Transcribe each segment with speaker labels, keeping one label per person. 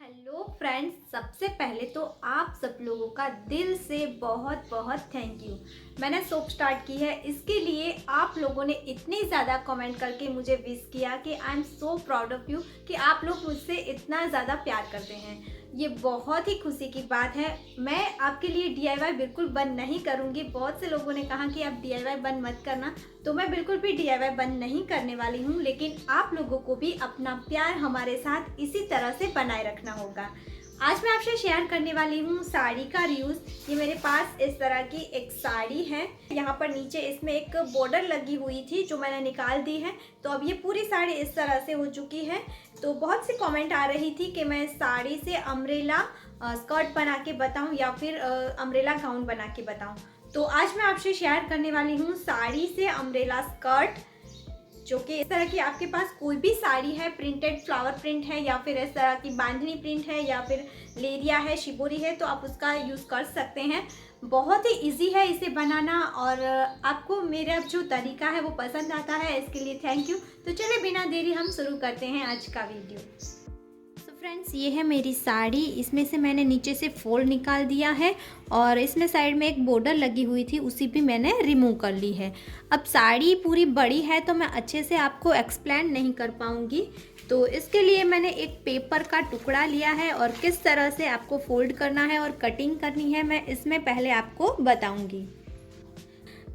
Speaker 1: Hello friends, सबसे पहले तो आप सब लोगों का दिल से बहुत बहुत थैंक यू। मैंने सोप स्टार्ट की है, इसके लिए आप लोगों ने इतने ज़्यादा कमेंट करके मुझे विश किया कि I am so proud of you कि आप लोग मुझसे इतना ज़्यादा प्यार करते हैं। ये बहुत ही खुशी की बात है। मैं आपके लिए DIY बिल्कुल बंद नहीं करूँगी। बहुत से लोगों ने कहा कि आप DIY बंद मत करना, तो मैं बिल्कुल भी DIY बंद नहीं करने वाली हूँ, लेकिन आप लोगों को भी अपना प्यार हमारे साथ इसी तरह से बनाए रखना होगा। आज मैं आपसे शेयर करने वाली हूँ साड़ी का रियूज़। ये मेरे पास इस तरह की एक साड़ी है। यहाँ पर नीचे इसमें एक बॉर्डर लगी हुई थी जो मैंने निकाल दी है, तो अब ये पूरी साड़ी इस तरह से हो चुकी है। तो बहुत सी कमेंट आ रही थी कि मैं साड़ी से अम्ब्रेला स्कर्ट बना के बताऊँ या फिर अम्ब्रेला गाउन बना के बताऊँ। तो आज मैं आपसे शेयर करने वाली हूँ साड़ी से अम्ब्रेला स्कर्ट, जो कि इस तरह की आपके पास कोई भी साड़ी है, प्रिंटेड फ्लावर प्रिंट है या फिर इस तरह की बांधनी प्रिंट है या फिर लेरिया है, शिबोरी है, तो आप उसका यूज़ कर सकते हैं। बहुत ही इजी है इसे बनाना और आपको मेरा जो तरीका है वो पसंद आता है, इसके लिए थैंक यू। तो चलिए बिना देरी हम शुरू करते हैं आज का वीडियो। फ्रेंड्स, ये है मेरी साड़ी। इसमें से मैंने नीचे से फोल्ड निकाल दिया है और इसमें साइड में एक बॉर्डर लगी हुई थी, उसी भी मैंने रिमूव कर ली है। अब साड़ी पूरी बड़ी है तो मैं अच्छे से आपको एक्सप्लेन नहीं कर पाऊँगी, तो इसके लिए मैंने एक पेपर का टुकड़ा लिया है और किस तरह से आपको फोल्ड करना है और कटिंग करनी है मैं इसमें पहले आपको बताऊँगी।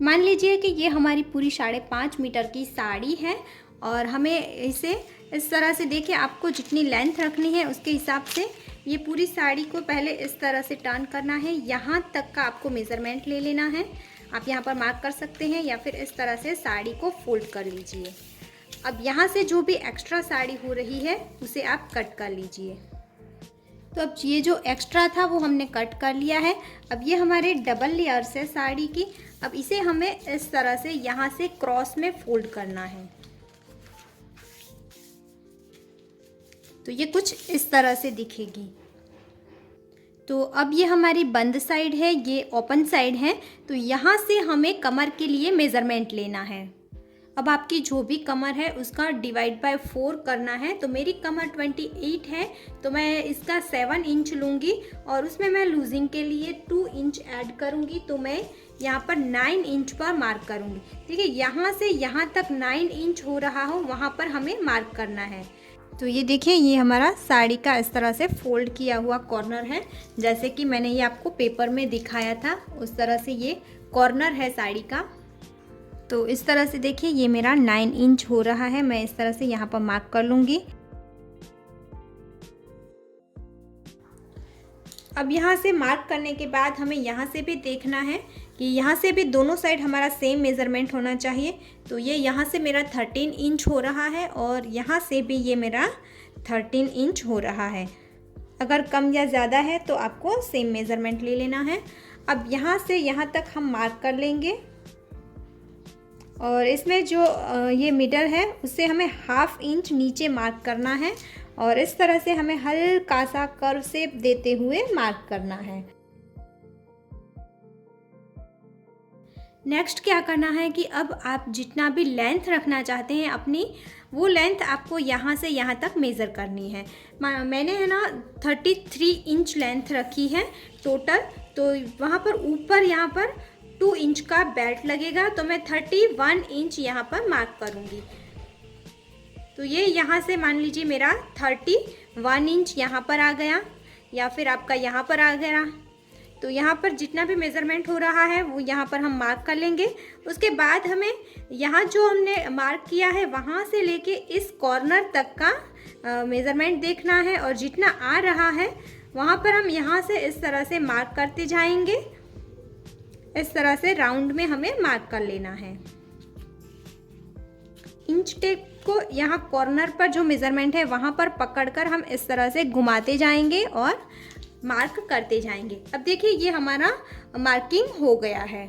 Speaker 1: मान लीजिए कि ये हमारी पूरी 5.5 मीटर की साड़ी है और हमें इसे इस तरह से, देखिए आपको जितनी लेंथ रखनी है उसके हिसाब से ये पूरी साड़ी को पहले इस तरह से टर्न करना है। यहाँ तक का आपको मेज़रमेंट ले लेना है। आप यहाँ पर मार्क कर सकते हैं या फिर इस तरह से साड़ी को फोल्ड कर लीजिए। अब यहाँ से जो भी एक्स्ट्रा साड़ी हो रही है उसे आप कट कर लीजिए। तो अब ये जो एक्स्ट्रा था वो हमने कट कर लिया है। अब ये हमारे डबल लेयर्स है साड़ी की। अब इसे हमें इस तरह से यहाँ से क्रॉस में फोल्ड करना है। तो ये कुछ इस तरह से दिखेगी। तो अब ये हमारी बंद साइड है, ये ओपन साइड है। तो यहाँ से हमें कमर के लिए मेज़रमेंट लेना है। अब आपकी जो भी कमर है उसका डिवाइड बाय 4 करना है। तो मेरी कमर 28 है, तो मैं इसका 7 इंच लूँगी और उसमें मैं लूजिंग के लिए 2 इंच ऐड करूँगी। तो मैं यहाँ पर 9 इंच पर मार्क करूँगी। ठीक है, यहाँ से यहाँ तक 9 इंच हो रहा हो वहाँ पर हमें मार्क करना है। तो ये देखिए, ये हमारा साड़ी का इस तरह से फोल्ड किया हुआ कॉर्नर है, जैसे कि मैंने ये आपको पेपर में दिखाया था उस तरह से ये कॉर्नर है साड़ी का। तो इस तरह से देखिए ये मेरा 9 इंच हो रहा है। मैं इस तरह से यहाँ पर मार्क कर लूँगी। अब यहाँ से मार्क करने के बाद हमें यहाँ से भी देखना है कि यहाँ से भी दोनों साइड हमारा सेम मेज़रमेंट होना चाहिए। तो ये यहाँ से मेरा 13 इंच हो रहा है और यहाँ से भी ये मेरा 13 इंच हो रहा है। अगर कम या ज़्यादा है तो आपको सेम मेज़रमेंट ले लेना है। अब यहाँ से यहाँ तक हम मार्क कर लेंगे और इसमें जो ये मिडल है उससे हमें 1/2 इंच नीचे मार्क करना है और इस तरह से हमें हल्का सा कर्व शेप देते हुए मार्क करना है। नेक्स्ट क्या करना है कि अब आप जितना भी लेंथ रखना चाहते हैं अपनी, वो लेंथ आपको यहाँ से यहाँ तक मेज़र करनी है। मैंने है ना 33 इंच लेंथ रखी है टोटल। तो वहाँ पर ऊपर यहाँ पर 2 इंच का बेल्ट लगेगा, तो मैं 31 इंच यहाँ पर मार्क करूँगी। तो ये यहाँ से मान लीजिए मेरा 31 इंच यहाँ पर आ गया या फिर आपका यहाँ पर आ गया। तो यहाँ पर जितना भी मेज़रमेंट हो रहा है वो यहाँ पर हम मार्क कर लेंगे। उसके बाद हमें यहाँ जो हमने मार्क किया है वहाँ से लेके इस कॉर्नर तक का मेज़रमेंट देखना है और जितना आ रहा है वहाँ पर हम यहाँ से इस तरह से मार्क करते जाएंगे। इस तरह से राउंड में हमें मार्क कर लेना है। इंच टेप को यहाँ कॉर्नर पर जो मेज़रमेंट है वहाँ पर पकड़कर हम इस तरह से घुमाते जाएंगे और मार्क करते जाएंगे। अब देखिए ये हमारा मार्किंग हो गया है।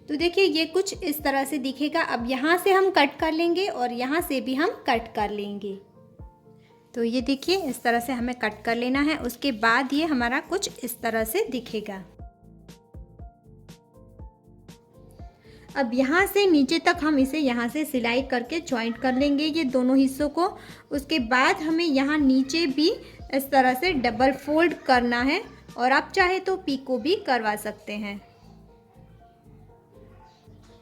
Speaker 1: तो देखिए ये कुछ इस तरह से दिखेगा। अब यहाँ से हम कट कर लेंगे और यहाँ से भी हम कट कर लेंगे। तो ये देखिए इस तरह से हमें कट कर लेना है। उसके बाद ये हमारा कुछ इस तरह से दिखेगा। अब यहाँ से नीचे तक हम इसे यहाँ से सिलाई करके जॉइंट कर लेंगे ये दोनों हिस्सों को। उसके बाद हमें यहाँ नीचे भी इस तरह से डबल फोल्ड करना है और आप चाहे तो पीको भी करवा सकते हैं।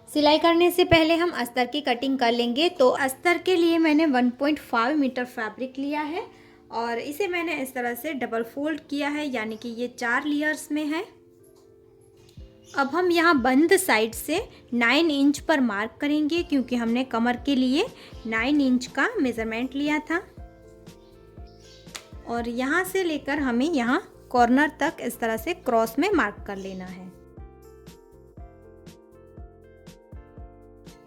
Speaker 1: सिलाई करने से पहले हम अस्तर की कटिंग कर लेंगे। तो अस्तर के लिए मैंने 1.5 मीटर फैब्रिक लिया है और इसे मैंने इस तरह से डबल फोल्ड किया है, यानी कि ये 4 लेयर्स में है। अब हम यहाँ बंद साइड से 9 इंच पर मार्क करेंगे, क्योंकि हमने कमर के लिए 9 इंच का मेज़रमेंट लिया था। और यहाँ से लेकर हमें यहाँ कॉर्नर तक इस तरह से क्रॉस में मार्क कर लेना है।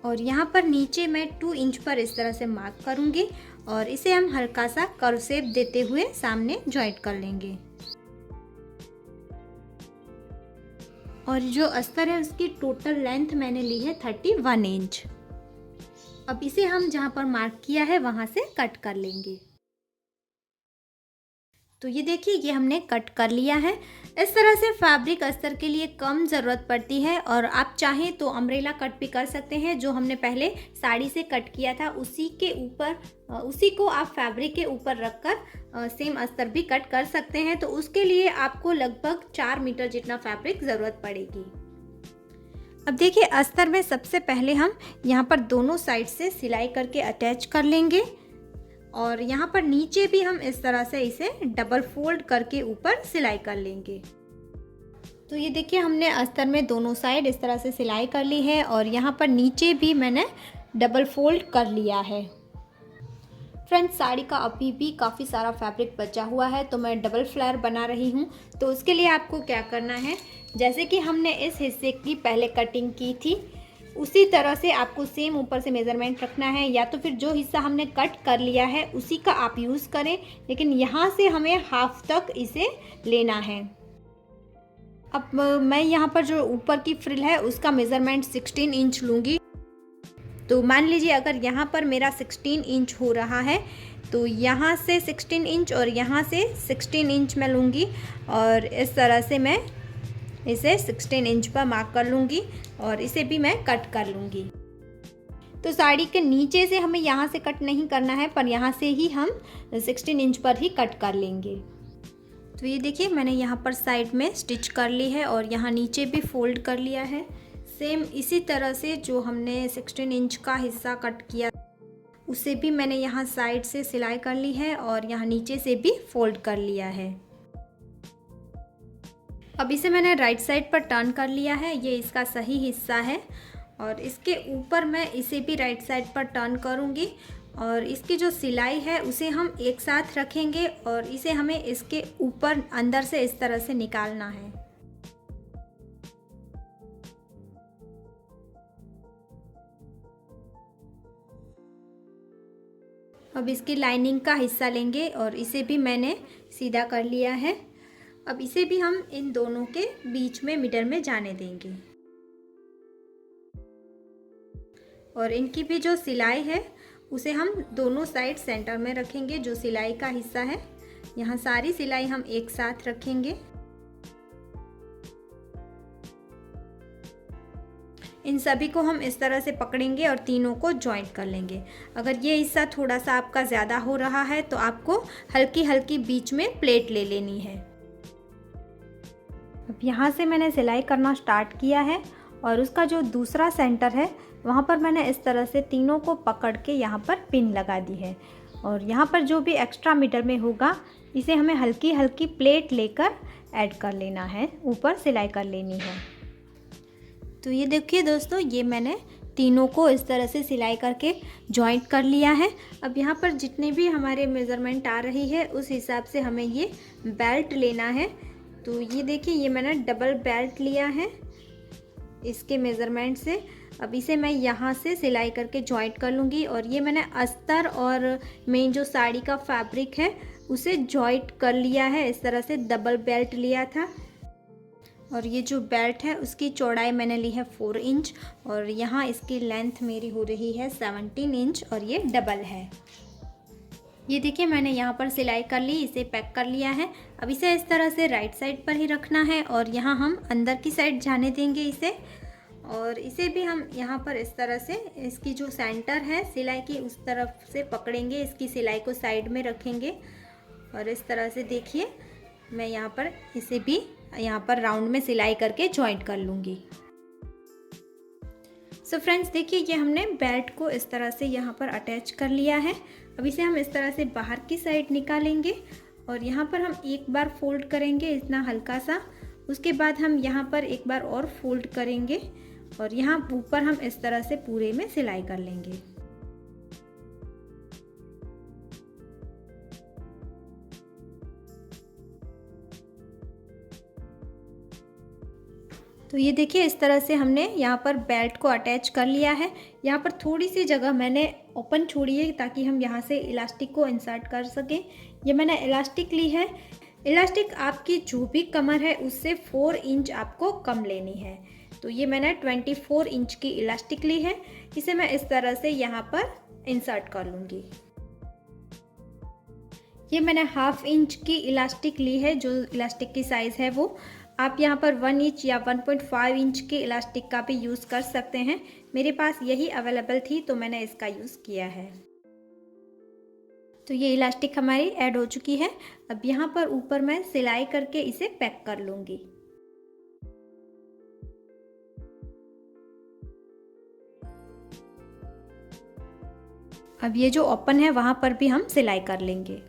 Speaker 1: और यहाँ पर नीचे मैं 2 इंच पर इस तरह से मार्क करूँगी और इसे हम हल्का सा कर्व शेप देते हुए सामने जॉइंट कर लेंगे। और जो अस्तर है उसकी टोटल लेंथ मैंने ली है 31 इंच। अब इसे हम जहाँ पर मार्क किया है वहाँ से कट कर लेंगे। तो ये देखिए, ये हमने कट कर लिया है। इस तरह से फैब्रिक अस्तर के लिए कम ज़रूरत पड़ती है और आप चाहें तो अम्ब्रेला कट भी कर सकते हैं। जो हमने पहले साड़ी से कट किया था उसी के ऊपर, उसी को आप फैब्रिक के ऊपर रखकर सेम अस्तर भी कट कर सकते हैं। तो उसके लिए आपको लगभग 4 मीटर जितना फैब्रिक ज़रूरत पड़ेगी। अब देखिए, अस्तर में सबसे पहले हम यहाँ पर दोनों साइड से सिलाई करके अटैच कर लेंगे और यहाँ पर नीचे भी हम इस तरह से इसे डबल फोल्ड करके ऊपर सिलाई कर लेंगे। तो ये देखिए, हमने अस्तर में दोनों साइड इस तरह से सिलाई कर ली है और यहाँ पर नीचे भी मैंने डबल फोल्ड कर लिया है। फ्रेंड्स, साड़ी का अभी भी काफ़ी सारा फैब्रिक बचा हुआ है, तो मैं डबल फ्लेयर बना रही हूँ। तो उसके लिए आपको क्या करना है, जैसे कि हमने इस हिस्से की पहले कटिंग की थी उसी तरह से आपको सेम ऊपर से मेज़रमेंट रखना है, या तो फिर जो हिस्सा हमने कट कर लिया है उसी का आप यूज़ करें, लेकिन यहाँ से हमें हाफ तक इसे लेना है। अब मैं यहाँ पर जो ऊपर की फ्रिल है उसका मेज़रमेंट 16 इंच लूँगी। तो मान लीजिए अगर यहाँ पर मेरा 16 इंच हो रहा है तो यहाँ से 16 इंच और यहाँ से 16 इंच मैं लूँगी और इस तरह से मैं इसे 16 इंच पर मार्क कर लूँगी और इसे भी मैं कट कर लूँगी। तो साड़ी के नीचे से हमें यहाँ से कट नहीं करना है, पर यहाँ से ही हम 16 इंच पर ही कट कर लेंगे। तो ये देखिए, मैंने यहाँ पर साइड में स्टिच कर ली है और यहाँ नीचे भी फोल्ड कर लिया है। सेम इसी तरह से जो हमने 16 इंच का हिस्सा कट किया उसे भी मैंने यहाँ साइड से सिलाई कर ली है और यहाँ नीचे से भी फोल्ड कर लिया है। अब इसे मैंने राइट साइड पर टर्न कर लिया है, ये इसका सही हिस्सा है और इसके ऊपर मैं इसे भी राइट साइड पर टर्न करूँगी और इसकी जो सिलाई है उसे हम एक साथ रखेंगे और इसे हमें इसके ऊपर अंदर से इस तरह से निकालना है। अब इसकी लाइनिंग का हिस्सा लेंगे और इसे भी मैंने सीधा कर लिया है। अब इसे भी हम इन दोनों के बीच में मिडल में जाने देंगे और इनकी भी जो सिलाई है उसे हम दोनों साइड सेंटर में रखेंगे। जो सिलाई का हिस्सा है यहाँ सारी सिलाई हम एक साथ रखेंगे। इन सभी को हम इस तरह से पकड़ेंगे और तीनों को जॉइंट कर लेंगे। अगर ये हिस्सा थोड़ा सा आपका ज़्यादा हो रहा है तो आपको हल्की हल्की बीच में प्लेट ले लेनी है। अब यहाँ से मैंने सिलाई करना स्टार्ट किया है और उसका जो दूसरा सेंटर है वहाँ पर मैंने इस तरह से तीनों को पकड़ के यहाँ पर पिन लगा दी है और यहाँ पर जो भी एक्स्ट्रा मीटर में होगा इसे हमें हल्की हल्की प्लेट लेकर ऐड कर लेना है, ऊपर सिलाई कर लेनी है। तो ये देखिए दोस्तों, ये मैंने तीनों को इस तरह से सिलाई करके जॉइंट कर लिया है। अब यहाँ पर जितने भी हमारे मेज़रमेंट आ रही है उस हिसाब से हमें ये बेल्ट लेना है। तो ये देखिए, ये मैंने डबल बेल्ट लिया है इसके मेज़रमेंट से। अब इसे मैं यहाँ से सिलाई करके जॉइंट कर लूँगी और ये मैंने अस्तर और मेन जो साड़ी का फैब्रिक है उसे जॉइंट कर लिया है। इस तरह से डबल बेल्ट लिया था और ये जो बेल्ट है उसकी चौड़ाई मैंने ली है 4 इंच और यहाँ इसकी लेंथ मेरी हो रही है 17 इंच और ये डबल है। ये देखिए, मैंने यहाँ पर सिलाई कर ली, इसे पैक कर लिया है। अब इसे इस तरह से राइट साइड पर ही रखना है और यहाँ हम अंदर की साइड जाने देंगे इसे। और इसे भी हम यहाँ पर इस तरह से इसकी जो सेंटर है सिलाई की उस तरफ से पकड़ेंगे, इसकी सिलाई को साइड में रखेंगे और इस तरह से देखिए मैं यहाँ पर इसे भी यहाँ पर राउंड में सिलाई करके जॉइंट कर लूँगी। सो फ्रेंड्स देखिए ये हमने बेल्ट को इस तरह से यहाँ पर अटैच कर लिया है। अब इसे हम इस तरह से बाहर की साइड निकालेंगे और यहाँ पर हम एक बार फोल्ड करेंगे इतना हल्का सा। उसके बाद हम यहाँ पर एक बार और फोल्ड करेंगे और यहाँ ऊपर हम इस तरह से पूरे में सिलाई कर लेंगे। तो ये देखिए इस तरह से हमने यहाँ पर बेल्ट को अटैच कर लिया है। यहाँ पर थोड़ी सी जगह मैंने ओपन छोड़ी है ताकि हम यहाँ से इलास्टिक को इंसर्ट कर सकें। ये मैंने इलास्टिक ली है। इलास्टिक आपकी जो भी कमर है उससे 4 इंच आपको कम लेनी है। तो ये मैंने 24 इंच की इलास्टिक ली है। इसे मैं इस तरह से यहाँ पर इंसर्ट कर लूँगी। ये मैंने 1/2 इंच की इलास्टिक ली है, जो इलास्टिक की साइज़ है वो। आप यहाँ पर 1 इंच या 1.5 इंच की इलास्टिक का भी यूज़ कर सकते हैं। मेरे पास यही अवेलेबल थी तो मैंने इसका यूज़ किया है। तो ये इलास्टिक हमारी ऐड हो चुकी है। अब यहाँ पर ऊपर मैं सिलाई करके इसे पैक कर लूँगी। अब ये जो ओपन है वहाँ पर भी हम सिलाई कर लेंगे।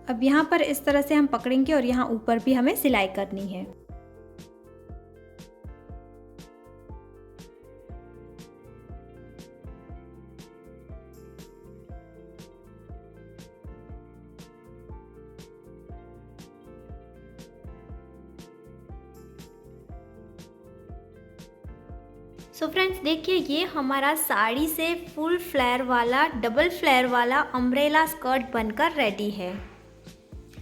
Speaker 1: अब यहाँ पर इस तरह से हम पकड़ेंगे और यहाँ ऊपर भी हमें सिलाई करनी है। सो फ्रेंड्स देखिए ये हमारा साड़ी से फुल फ्लेयर वाला डबल फ्लेयर वाला अम्ब्रेला स्कर्ट बनकर रेडी है।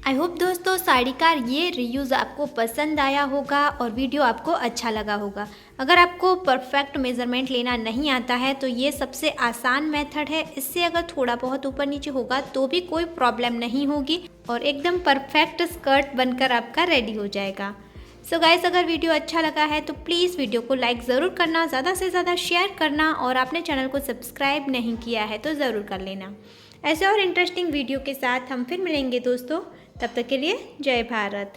Speaker 1: आई होप दोस्तों साड़ी का ये रिव्यूज़ आपको पसंद आया होगा और वीडियो आपको अच्छा लगा होगा। अगर आपको परफेक्ट मेज़रमेंट लेना नहीं आता है तो ये सबसे आसान मेथड है। इससे अगर थोड़ा बहुत ऊपर नीचे होगा तो भी कोई प्रॉब्लम नहीं होगी और एकदम परफेक्ट स्कर्ट बनकर आपका रेडी हो जाएगा। सो गाइस अगर वीडियो अच्छा लगा है तो प्लीज़ वीडियो को लाइक ज़रूर करना, ज़्यादा से ज़्यादा शेयर करना और आपने चैनल को सब्सक्राइब नहीं किया है तो ज़रूर कर लेना। ऐसे और इंटरेस्टिंग वीडियो के साथ हम फिर मिलेंगे दोस्तों। तब तक के लिए जय भारत।